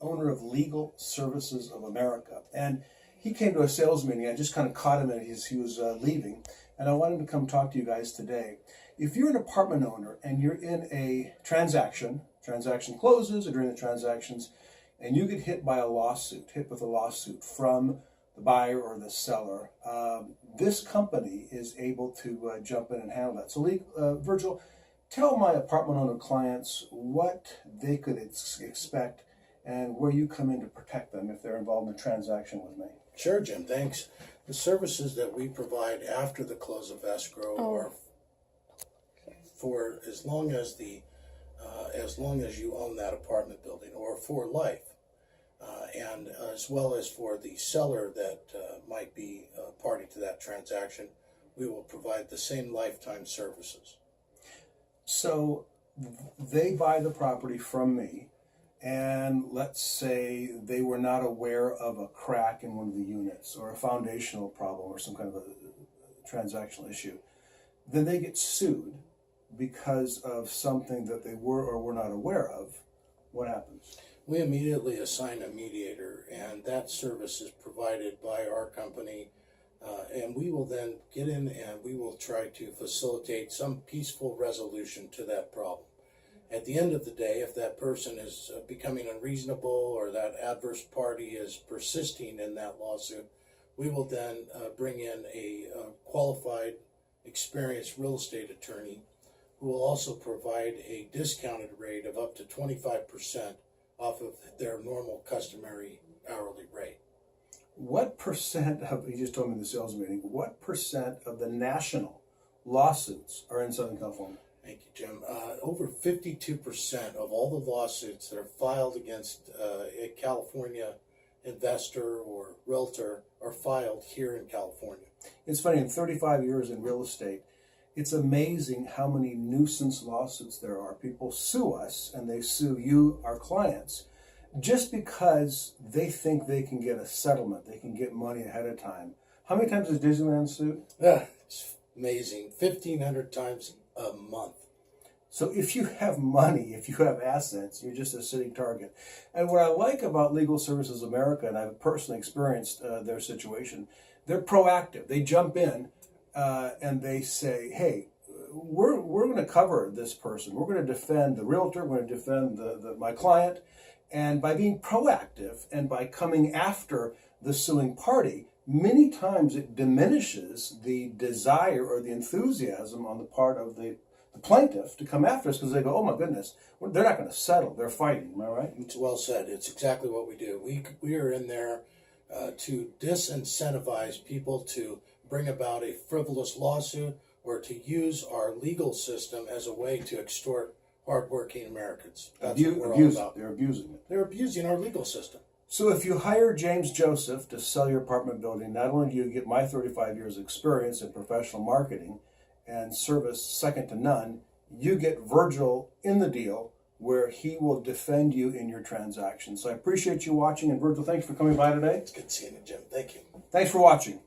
owner of Legal Services of America. And he came to a sales meeting. I just kind of caught him as he was leaving. And I wanted to come talk to you guys today. If you're an apartment owner and you're in a transaction closes or during the transactions, and you get hit with a lawsuit from the buyer or the seller, this company is able to jump in and handle that. So, Virgil, tell my apartment owner clients what they could expect and where you come in to protect them if they're involved in a transaction with me. Sure, Jim, thanks. The services that we provide after the close of escrow are for as long as you own that apartment building, or for life, and as well as for the seller that might be a party to that transaction, we will provide the same lifetime services. So they buy the property from me, and let's say they were not aware of a crack in one of the units or a foundational problem or some kind of a transactional issue. Then they get sued because of something that they were or were not aware of. What happens? We immediately assign a mediator, and that service is provided by our company, and we will then get in and we will try to facilitate some peaceful resolution to that problem. At the end of the day, if that person is becoming unreasonable or that adverse party is persisting in that lawsuit, we will then bring in a qualified, experienced real estate attorney who will also provide a discounted rate of up to 25% off of their normal customary hourly rate. What percent of, you just told me in the sales meeting, what percent of the national lawsuits are in Southern California? Thank you, Jim. Over 52% of all the lawsuits that are filed against a California investor or realtor are filed here in California. It's funny, in 35 years in real estate, it's amazing how many nuisance lawsuits there are. People sue us, and they sue you, our clients, just because they think they can get a settlement, they can get money ahead of time. How many times has Disneyland sued? It's amazing. 1,500 times a month. So if you have money, if you have assets, you're just a sitting target. And what I like about Legal Services America, and I've personally experienced their situation, they're proactive. They jump in and they say, hey, we're going to cover this person. We're going to defend the realtor. We're going to defend my client. And by being proactive and by coming after the suing party, many times it diminishes the desire or the enthusiasm on the part of the plaintiff to come after us, because they go, oh my goodness, they're not going to settle. They're fighting. Am I right? It's well said. It's exactly what we do. We are in there to disincentivize people to bring about a frivolous lawsuit or to use our legal system as a way to extort hardworking Americans. That's what we're all about. They're abusing it. They're abusing our legal system. So if you hire James Joseph to sell your apartment building, not only do you get my 35 years experience in professional marketing and service second to none, you get Virgil in the deal where he will defend you in your transaction. So I appreciate you watching, and Virgil, thanks for coming by today. It's good seeing you, Jim. Thank you. Thanks for watching.